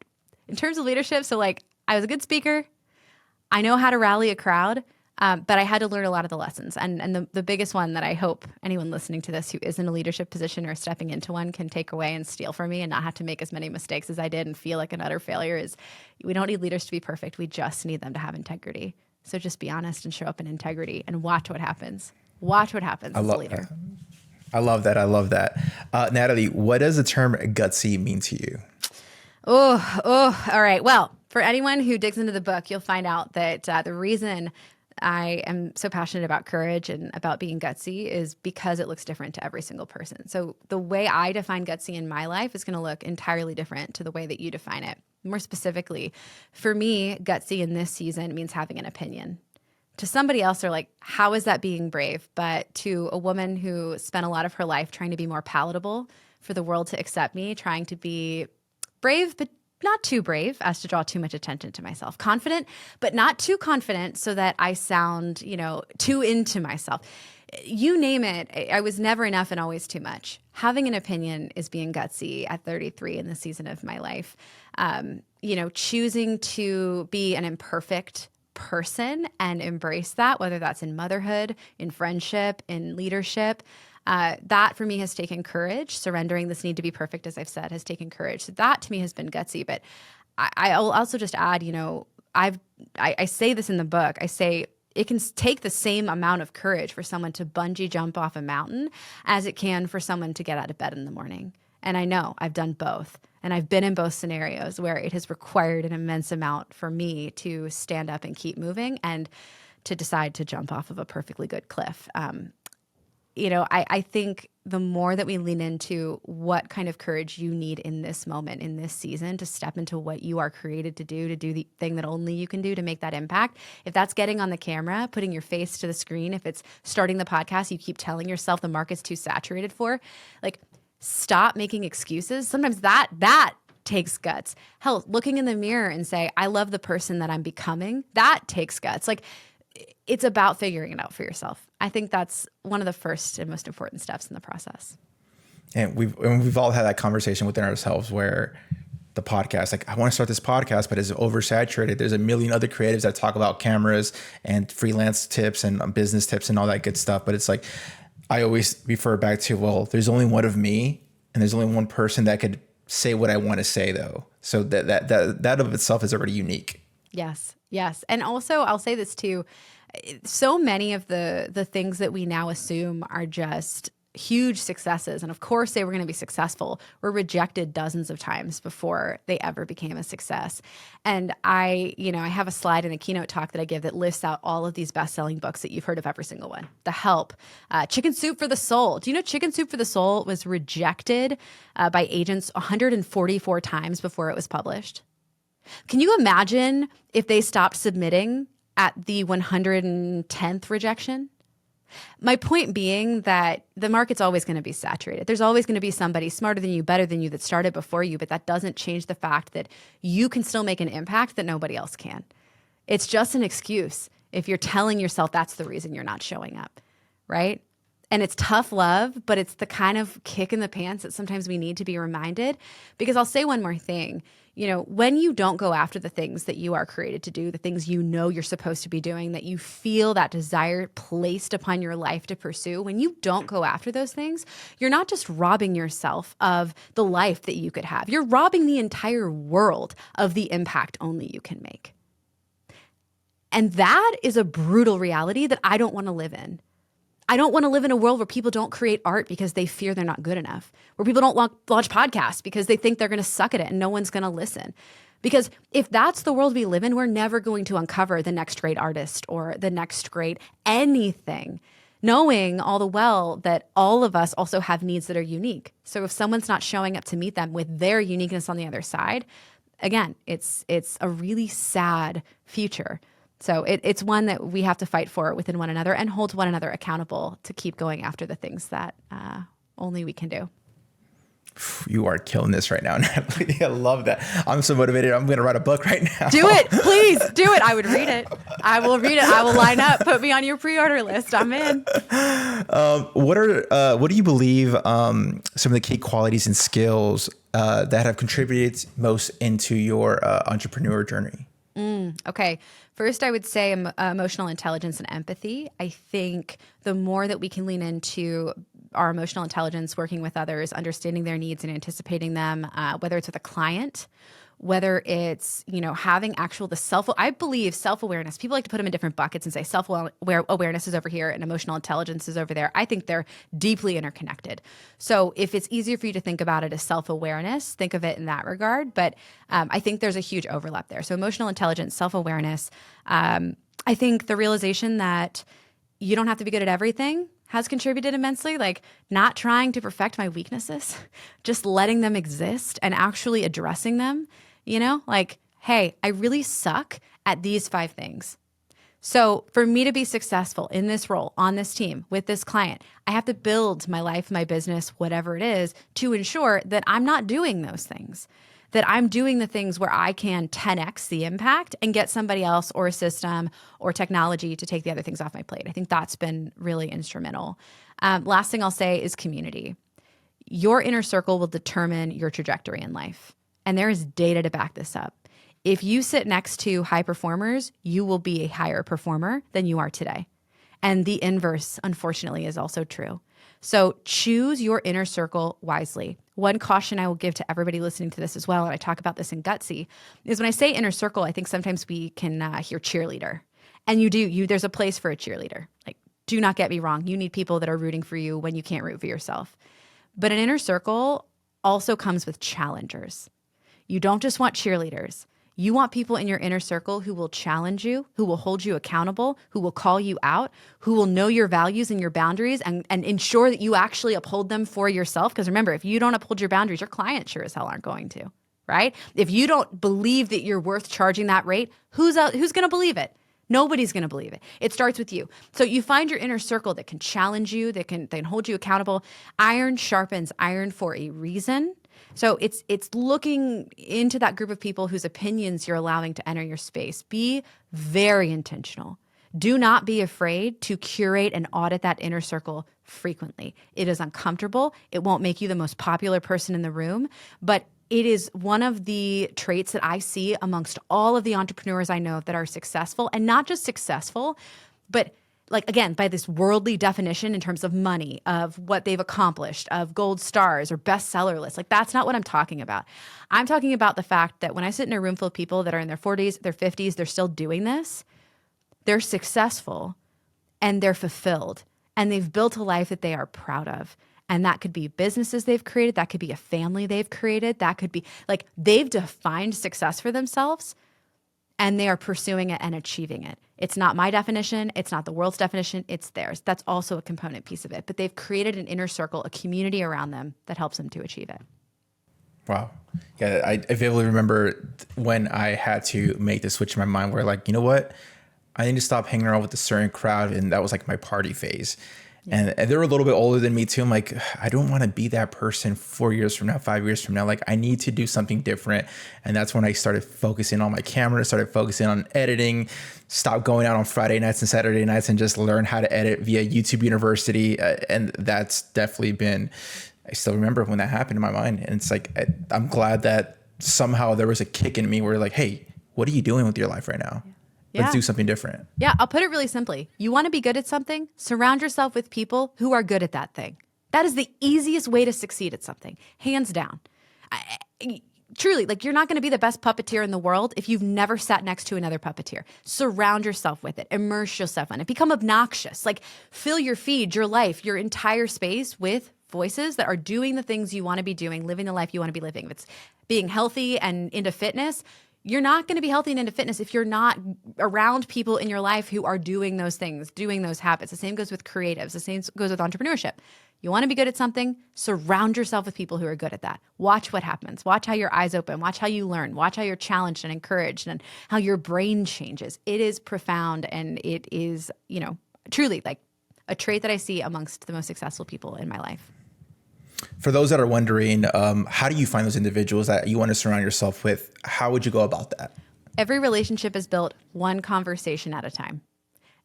[SPEAKER 2] in terms of leadership, so like I was a good speaker. I know how to rally a crowd, but I had to learn a lot of the lessons. And the biggest one that I hope anyone listening to this who is in a leadership position or stepping into one can take away and steal from me and not have to make as many mistakes as I did and feel like an utter failure is we don't need leaders to be perfect. We just need them to have integrity. So just be honest and show up in integrity and watch what happens. Watch what happens as a leader.
[SPEAKER 1] I love that. Natalie, what does the term gutsy mean to you?
[SPEAKER 2] Oh, all right. Well, for anyone who digs into the book, you'll find out that the reason I am so passionate about courage and about being gutsy is because it looks different to every single person. So the way I define gutsy in my life is going to look entirely different to the way that you define it. More specifically, for me, gutsy in this season means having an opinion. To somebody else, they're like, how is that being brave? But to a woman who spent a lot of her life trying to be more palatable for the world to accept me, trying to be brave, but not too brave as to draw too much attention to myself. Confident, but not too confident so that I sound, too into myself. You name it. I was never enough and always too much. Having an opinion is being gutsy at 33 in the season of my life. Choosing to be an imperfect person and embrace that, whether that's in motherhood, in friendship, in leadership. That for me has taken courage. Surrendering this need to be perfect, as I've said, has taken courage. So that to me has been gutsy. But I'll also just add, I say this in the book. I say it can take the same amount of courage for someone to bungee jump off a mountain as it can for someone to get out of bed in the morning. And I know I've done both. And I've been in both scenarios where it has required an immense amount for me to stand up and keep moving and to decide to jump off of a perfectly good cliff. I think the more that we lean into what kind of courage you need in this moment, in this season, to step into what you are created to do the thing that only you can do to make that impact. If that's getting on the camera, putting your face to the screen, if it's starting the podcast you keep telling yourself the market's too saturated for, like, stop making excuses. Sometimes that takes guts. Hell, looking in the mirror and say, I love the person that I'm becoming, that takes guts. Like, it's about figuring it out for yourself. I think that's one of the first and most important steps in the process.
[SPEAKER 1] And we've all had that conversation within ourselves where the podcast, like, I want to start this podcast, but it's oversaturated. There's a million other creatives that talk about cameras and freelance tips and business tips and all that good stuff. But it's like, I always refer back to, well, there's only one of me and there's only one person that could say what I want to say, though. So that of itself is already unique.
[SPEAKER 2] Yes. And also, I'll say this too. So many of the things that we now assume are just huge successes, and of course they were going to be successful, were rejected dozens of times before they ever became a success. And I have a slide in a keynote talk that I give that lists out all of these best-selling books that you've heard of, every single one. The Help, Chicken Soup for the Soul. Do you know Chicken Soup for the Soul was rejected by agents 144 times before it was published? Can you imagine if they stopped submitting at the 110th rejection? My point being that the market's always going to be saturated. There's always going to be somebody smarter than you, better than you, that started before you, but that doesn't change the fact that you can still make an impact that nobody else can. It's just an excuse if you're telling yourself that's the reason you're not showing up, right? And it's tough love, but it's the kind of kick in the pants that sometimes we need to be reminded. Because I'll say one more thing. When you don't go after the things that you are created to do, the things you know you're supposed to be doing, that you feel that desire placed upon your life to pursue, when you don't go after those things, you're not just robbing yourself of the life that you could have. You're robbing the entire world of the impact only you can make. And that is a brutal reality that I don't want to live in. I don't want to live in a world where people don't create art because they fear they're not good enough, where people don't launch podcasts because they think they're going to suck at it and no one's going to listen. Because if that's the world we live in, we're never going to uncover the next great artist or the next great anything, knowing all the well that all of us also have needs that are unique. So if someone's not showing up to meet them with their uniqueness on the other side, again, it's a really sad future. So it's one that we have to fight for within one another and hold one another accountable to keep going after the things that only we can do.
[SPEAKER 1] You are killing this right now, Natalie. I love that. I'm so motivated. I'm going to write a book right now.
[SPEAKER 2] Do it. Please do it. I would read it. I will read it. I will line up. Put me on your pre-order list. I'm in.
[SPEAKER 1] What do you believe some of the key qualities and skills that have contributed most into your entrepreneur journey?
[SPEAKER 2] Okay. First, I would say emotional intelligence and empathy. I think the more that we can lean into our emotional intelligence, working with others, understanding their needs and anticipating them, whether it's with a client, whether it's, having I believe self-awareness. People like to put them in different buckets and say self-awareness is over here and emotional intelligence is over there. I think they're deeply interconnected. So if it's easier for you to think about it as self-awareness, think of it in that regard. But I think there's a huge overlap there. So emotional intelligence, self-awareness. I think the realization that you don't have to be good at everything has contributed immensely. Like, not trying to perfect my weaknesses, just letting them exist and actually addressing them, like, hey, I really suck at these 5 things. So for me to be successful in this role, on this team, with this client, I have to build my life, my business, whatever it is, to ensure that I'm not doing those things, that I'm doing the things where I can 10x the impact and get somebody else or a system or technology to take the other things off my plate. I think that's been really instrumental. Last thing I'll say is community. Your inner circle will determine your trajectory in life. And there is data to back this up. If you sit next to high performers, you will be a higher performer than you are today. And the inverse, unfortunately, is also true. So choose your inner circle wisely. One caution I will give to everybody listening to this as well, and I talk about this in Gutsy, is when I say inner circle, I think sometimes we can hear cheerleader. And there's a place for a cheerleader. Like, do not get me wrong. You need people that are rooting for you when you can't root for yourself. But an inner circle also comes with challengers. You don't just want cheerleaders. You want people in your inner circle who will challenge you, who will hold you accountable, who will call you out, who will know your values and your boundaries and ensure that you actually uphold them for yourself. Because remember, if you don't uphold your boundaries, your clients sure as hell aren't going to, right? If you don't believe that you're worth charging that rate, who's going to believe it? Nobody's going to believe it. It starts with you. So you find your inner circle that can challenge you, that can hold you accountable. Iron sharpens iron for a reason. So it's looking into that group of people whose opinions you're allowing to enter your space. Be very intentional. Do not be afraid to curate and audit that inner circle frequently. It is uncomfortable. It won't make you the most popular person in the room, but it is one of the traits that I see amongst all of the entrepreneurs I know that are successful, and not just successful, but like, again, by this worldly definition in terms of money, of what they've accomplished, of gold stars or bestseller lists. Like, that's not what I'm talking about. I'm talking about the fact that when I sit in a room full of people that are in their 40s, their 50s, they're still doing this, they're successful and they're fulfilled and they've built a life that they are proud of. And that could be businesses they've created. That could be a family they've created. That could be like they've defined success for themselves and they are pursuing it and achieving it. It's not my definition. It's not the world's definition. It's theirs. That's also a component piece of it. But they've created an inner circle, a community around them that helps them to achieve it.
[SPEAKER 1] Wow. Yeah, I vividly remember when I had to make the switch in my mind where, like, you know what? I need to stop hanging around with a certain crowd. And that was like my party phase. Yeah. And they were a little bit older than me too. I'm like, I don't want to be that person 4 years from now, 5 years from now. Like, I need to do something different. And that's when I started focusing on my camera, started focusing on editing, stopped going out on Friday nights and Saturday nights and just learn how to edit via YouTube University. And that's definitely been, I still remember when that happened in my mind. And it's like, I'm glad that somehow there was a kick in me where like, hey, what are you doing with your life right now? Let's do something different.
[SPEAKER 2] Yeah, I'll put it really simply. You want to be good at something? Surround yourself with people who are good at that thing. That is the easiest way to succeed at something, hands down. Truly, like, you're not going to be the best puppeteer in the world if you've never sat next to another puppeteer. Surround yourself with it. Immerse yourself in it. Become obnoxious. Like, fill your feed, your life, your entire space with voices that are doing the things you want to be doing, living the life you want to be living. If it's being healthy and into fitness, you're not going to be healthy and into fitness if you're not around people in your life who are doing those things, doing those habits. The same goes with creatives. The same goes with entrepreneurship. You want to be good at something, surround yourself with people who are good at that. Watch what happens. Watch how your eyes open. Watch how you learn. Watch how you're challenged and encouraged and how your brain changes. It is profound, and it is, truly like a trait that I see amongst the most successful people in my life.
[SPEAKER 1] For those that are wondering, how do you find those individuals that you want to surround yourself with? How would you go about that?
[SPEAKER 2] Every relationship is built one conversation at a time.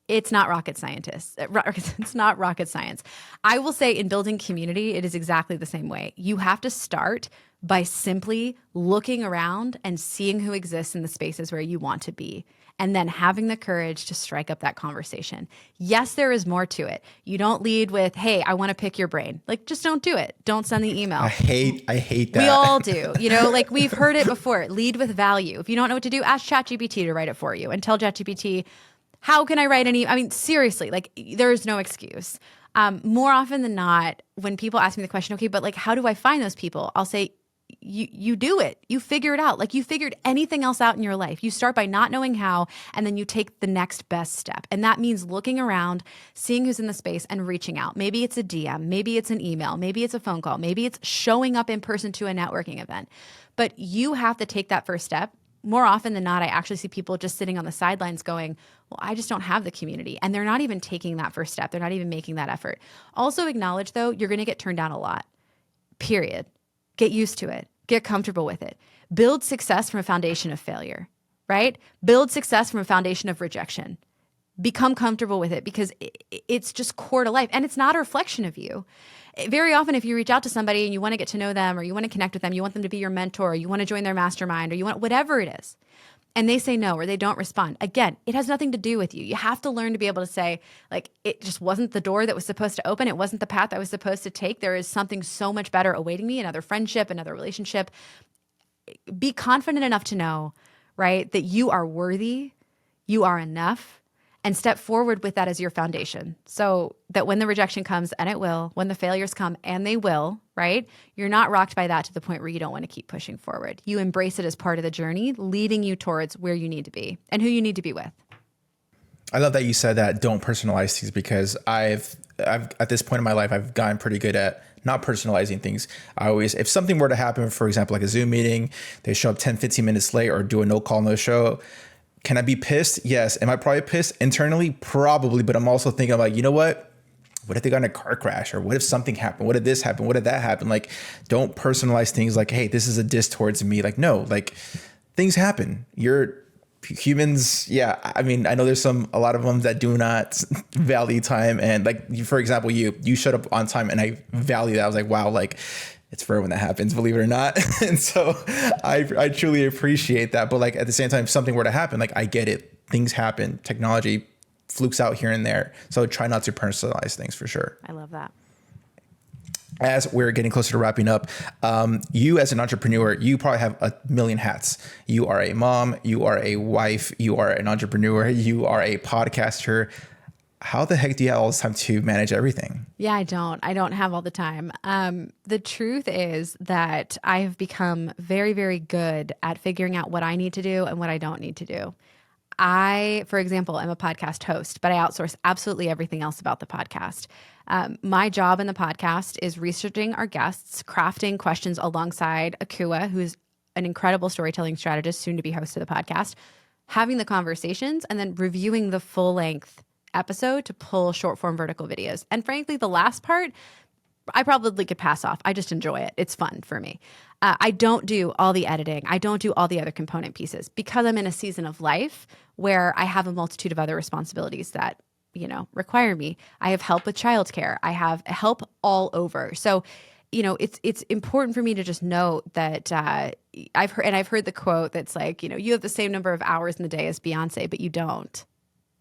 [SPEAKER 2] It's not rocket scientists. It's not rocket science. I will say in building community, it is exactly the same way. You have to start by simply looking around and seeing who exists in the spaces where you want to be, and then having the courage to strike up that conversation. Yes, there is more to it. You don't lead with, hey, I want to pick your brain. Like, just don't do it. Don't send the email.
[SPEAKER 1] I hate that.
[SPEAKER 2] We all do. Like, we've heard it before. Lead with value. If you don't know what to do, ask ChatGPT to write it for you and tell ChatGPT, how can I write seriously, like, there is no excuse. More often than not, when people ask me the question, okay, but like, how do I find those people? I'll say, you do it. You figure it out. Like you figured anything else out in your life. You start by not knowing how, and then you take the next best step. And that means looking around, seeing who's in the space, and reaching out. Maybe it's a DM, maybe it's an email, maybe it's a phone call, maybe it's showing up in person to a networking event. But you have to take that first step. More often than not, I actually see people just sitting on the sidelines going, well, I just don't have the community. And they're not even taking that first step. They're not even making that effort. Also acknowledge, though, you're going to get turned down a lot. Period. Get used to it. Get comfortable with it. Build success from a foundation of failure, right? Build success from a foundation of rejection. Become comfortable with it, because it's just core to life, and it's not a reflection of you. Very often, if you reach out to somebody and you want to get to know them, or you want to connect with them, you want them to be your mentor, or you want to join their mastermind, or you want whatever it is, and they say no, or they don't respond, again, it has nothing to do with you. You have to learn to be able to say, like, it just wasn't the door that was supposed to open. It wasn't the path I was supposed to take. There is something so much better awaiting me, another friendship, another relationship. Be confident enough to know, right, that you are worthy, you are enough, and step forward with that as your foundation. So that when the rejection comes, and it will, when the failures come, and they will, right? You're not rocked by that to the point where you don't want to keep pushing forward. You embrace it as part of the journey, leading you towards where you need to be and who you need to be with.
[SPEAKER 1] I love that you said that don't personalize things, because I've at this point in my life, I've gotten pretty good at not personalizing things. I always, if something were to happen, for example, like a Zoom meeting, they show up 10, 15 minutes late or do a no call, no show. Can I be pissed? Yes. Am I probably pissed internally? Probably. But I'm also thinking like, you know what? What if they got in a car crash? Or what if something happened? What did this happen? What did that happen? Like, don't personalize things like, hey, this is a diss towards me. Like, no, like things happen. Humans, yeah. I mean, I know there's a lot of them that do not value time. And like, for example, you showed up on time, and I value that. I was like, wow, like it's rare when that happens, believe it or not. And so I truly appreciate that. But like at the same time, if something were to happen, like I get it. Things happen. Technology flukes out here and there. So try not to personalize things for sure.
[SPEAKER 2] I love that.
[SPEAKER 1] As we're getting closer to wrapping up, you as an entrepreneur, you probably have a million hats. You are a mom, you are a wife, you are an entrepreneur, you are a podcaster. How the heck do you have all this time to manage everything?
[SPEAKER 2] Yeah, I don't have all the time. The truth is that I have become very, very good at figuring out what I need to do and what I don't need to do. I, for example, am a podcast host, but I outsource absolutely everything else about the podcast. My job in the podcast is researching our guests, crafting questions alongside Akua, who's an incredible storytelling strategist, soon to be host of the podcast, having the conversations, and then reviewing the full length episode to pull short form vertical videos. And frankly, the last part, I probably could pass off. I just enjoy it. It's fun for me. I don't do all the editing. I don't do all the other component pieces because I'm in a season of life where I have a multitude of other responsibilities that, require me. I have help with childcare. I have help all over. So, it's important for me to just know that I've heard the quote that's like, you have the same number of hours in the day as Beyonce, but you don't.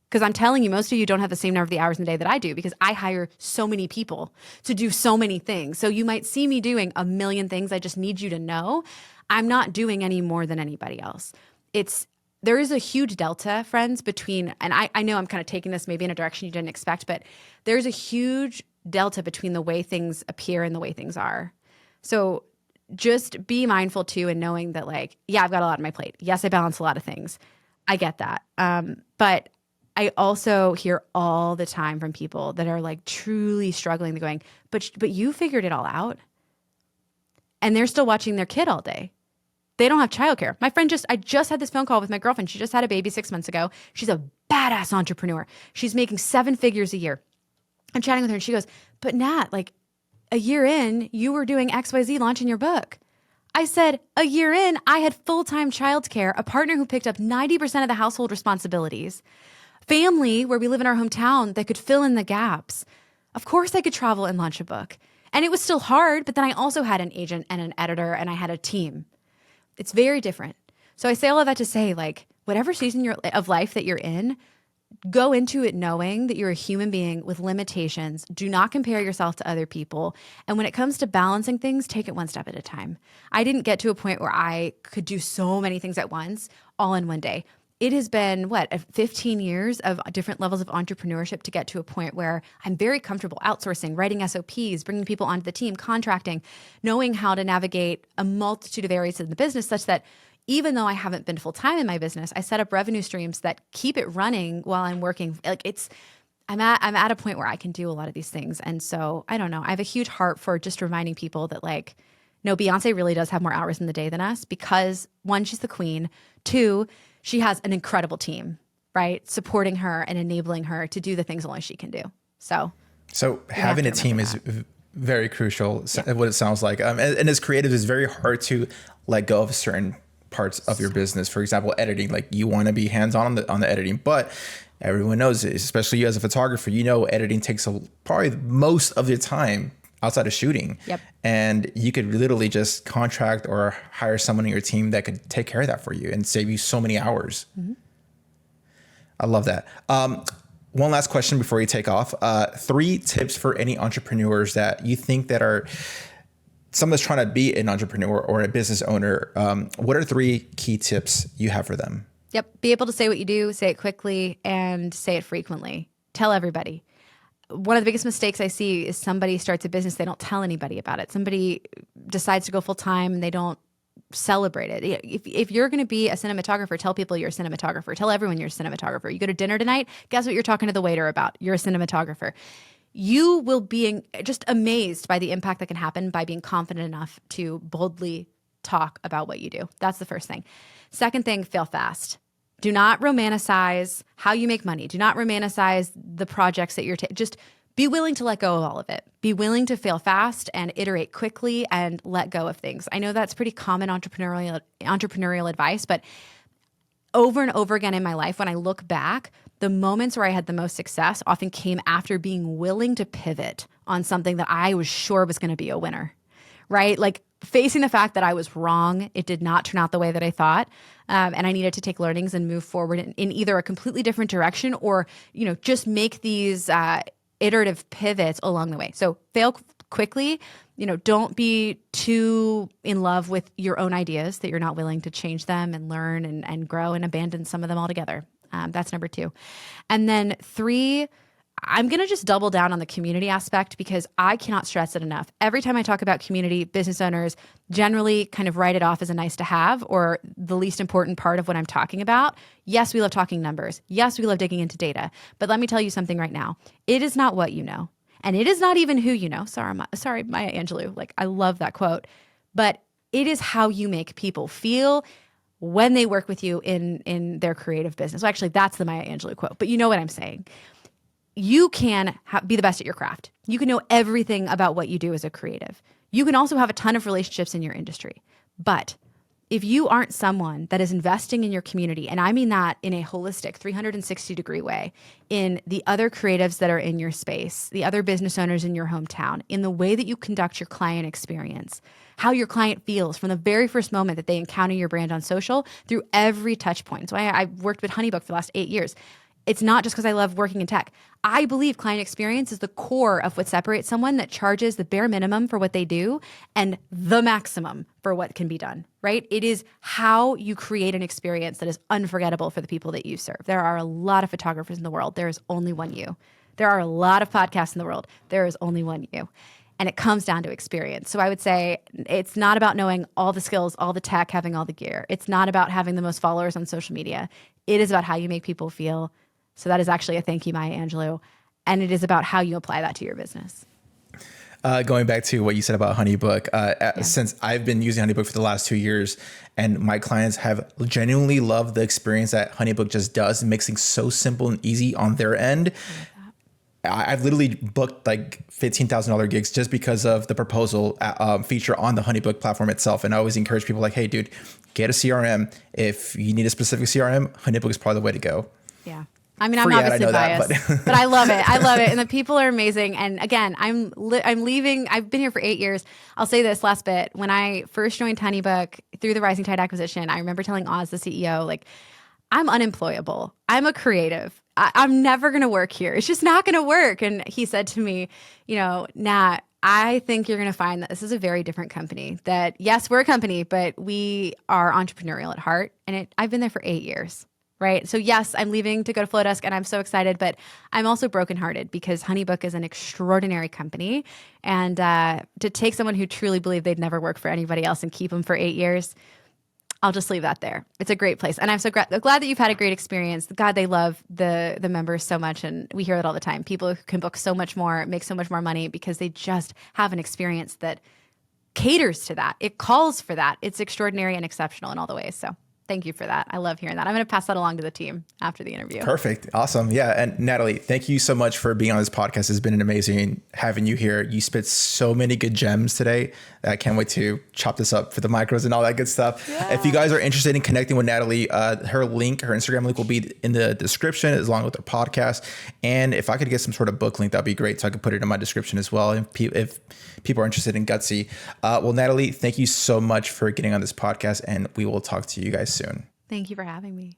[SPEAKER 2] Because I'm telling you, most of you don't have the same number of the hours in the day that I do, because I hire so many people to do so many things. So you might see me doing a million things. I just need you to know I'm not doing any more than anybody else. There is a huge delta, friends, between, and I know I'm kind of taking this maybe in a direction you didn't expect, but there's a huge delta between the way things appear and the way things are. So just be mindful too, and knowing that like, yeah, I've got a lot on my plate. Yes, I balance a lot of things. I get that. But I also hear all the time from people that are like truly struggling. They're going, but you figured it all out. And they're still watching their kid all day. They don't have childcare. My friend I just had this phone call with my girlfriend. She just had a baby 6 months ago. She's a badass entrepreneur. She's making 7 figures a year. I'm chatting with her and she goes, but Nat, like a year in, you were doing XYZ launching your book. I said, a year in, I had full-time childcare, a partner who picked up 90% of the household responsibilities, family where we live in our hometown that could fill in the gaps. Of course I could travel and launch a book. And it was still hard, but then I also had an agent and an editor and I had a team. It's very different. So I say all of that to say, like, whatever season of life that you're in, go into it knowing that you're a human being with limitations. Do not compare yourself to other people. And when it comes to balancing things, take it one step at a time. I didn't get to a point where I could do so many things at once, all in one day. It has been, 15 years of different levels of entrepreneurship to get to a point where I'm very comfortable outsourcing, writing SOPs, bringing people onto the team, contracting, knowing how to navigate a multitude of areas in the business such that even though I haven't been full-time in my business, I set up revenue streams that keep it running while I'm working. I'm at a point where I can do a lot of these things. And so, I don't know, I have a huge heart for just reminding people that like, no, Beyonce really does have more hours in the day than us because 1, she's the queen. 2, she has an incredible team, right? Supporting her and enabling her to do the things only she can do. So
[SPEAKER 1] having a team is very crucial, what it sounds like. And as creatives, it's very hard to let go of certain parts of your business. For example, editing, like you want to be hands-on on the editing, but everyone knows, especially you as a photographer, editing takes probably most of your time outside of shooting.
[SPEAKER 2] Yep. And
[SPEAKER 1] you could literally just contract or hire someone in your team that could take care of that for you and save you so many hours. Mm-hmm. I love that. One last question before you take off. 3 tips for any entrepreneurs that you think that are someone that's trying to be an entrepreneur or a business owner. What are 3 key tips you have for them?
[SPEAKER 2] Yep. Be able to say what you do, say it quickly, and say it frequently. Tell everybody. One of the biggest mistakes I see is somebody starts a business, they don't tell anybody about it. Somebody decides to go full time and they don't celebrate it. If you're going to be a cinematographer, tell people you're a cinematographer. Tell everyone you're a cinematographer. You go to dinner tonight, guess what you're talking to the waiter about? You're a cinematographer. You will be just amazed by the impact that can happen by being confident enough to boldly talk about what you do. That's the first thing. Second thing, fail fast. Do not romanticize how you make money. Do not romanticize the projects that you're taking. Just be willing to let go of all of it. Be willing to fail fast and iterate quickly and let go of things. I know that's pretty common entrepreneurial advice, but over and over again in my life, when I look back, the moments where I had the most success often came after being willing to pivot on something that I was sure was going to be a winner, right? Like facing the fact that I was wrong, it did not turn out the way that I thought, and I needed to take learnings and move forward in either a completely different direction or, just make these iterative pivots along the way. So fail quickly. Don't be too in love with your own ideas that you're not willing to change them and learn and grow and abandon some of them altogether. That's number 2. And then 3, I'm going to just double down on the community aspect because I cannot stress it enough. Every time I talk about community, business owners generally kind of write it off as a nice to have or the least important part of what I'm talking about. Yes, we love talking numbers. Yes, we love digging into data. But let me tell you something right now. It is not what you know. And it is not even who you know. Sorry, Maya Angelou. Like, I love that quote. But it is how you make people feel when they work with you in their creative business. Well, actually, that's the Maya Angelou quote. But you know what I'm saying. You can be the best at your craft. You can know everything about what you do as a creative. You can also have a ton of relationships in your industry. But if you aren't someone that is investing in your community, and I mean that in a holistic 360-degree way, in the other creatives that are in your space, the other business owners in your hometown, in the way that you conduct your client experience, how your client feels from the very first moment that they encounter your brand on social through every touch point. So I've worked with HoneyBook for the last 8 years. It's not just because I love working in tech. I believe client experience is the core of what separates someone that charges the bare minimum for what they do and the maximum for what can be done, right? It is how you create an experience that is unforgettable for the people that you serve. There are a lot of photographers in the world. There is only one you. There are a lot of podcasts in the world. There is only one you. And it comes down to experience. So I would say it's not about knowing all the skills, all the tech, having all the gear. It's not about having the most followers on social media. It is about how you make people feel. So that is actually a thank you, Maya Angelou. And it is about how you apply that to your business.
[SPEAKER 1] Going back to what you said about HoneyBook, since I've been using HoneyBook for the last 2 years and my clients have genuinely loved the experience that HoneyBook just does, makes things so simple and easy on their end. I've literally booked like $15,000 gigs just because of the proposal feature on the HoneyBook platform itself. And I always encourage people like, hey, dude, get a CRM. If you need a specific CRM, HoneyBook is probably the way to go.
[SPEAKER 2] Yeah. I mean, I'm obviously biased, but I love it. I love it. And the people are amazing. And again, I'm leaving. I've been here for 8 years. I'll say this last bit. When I first joined HoneyBook through the Rising Tide acquisition, I remember telling Oz, the CEO, like, I'm unemployable. I'm a creative. I'm never going to work here. It's just not going to work. And he said to me, Nat, I think you're going to find that this is a very different company. That yes, we're a company, but we are entrepreneurial at heart. And I've been there for 8 years. Right. So yes, I'm leaving to go to Flowdesk and I'm so excited, but I'm also brokenhearted because HoneyBook is an extraordinary company. And to take someone who truly believed they'd never work for anybody else and keep them for 8 years, I'll just leave that there. It's a great place. And I'm so glad that you've had a great experience. God, they love the members so much. And we hear it all the time. People who can book so much more, make so much more money because they just have an experience that caters to that. It calls for that. It's extraordinary and exceptional in all the ways. So thank you for that. I love hearing that. I'm going to pass that along to the team after the interview.
[SPEAKER 1] Perfect. Awesome. Yeah. And Natalie, thank you so much for being on this podcast. It's been amazing having you here. You spit so many good gems today. I can't wait to chop this up for the micros and all that good stuff. Yeah. If you guys are interested in connecting with Natalie, her Instagram link will be in the description along with her podcast. And if I could get some sort of book link, that'd be great. So I could put it in my description as well. If people are interested in Gutsy. Well, Natalie, thank you so much for getting on this podcast and we will talk to you guys soon.
[SPEAKER 2] Thank you for having me.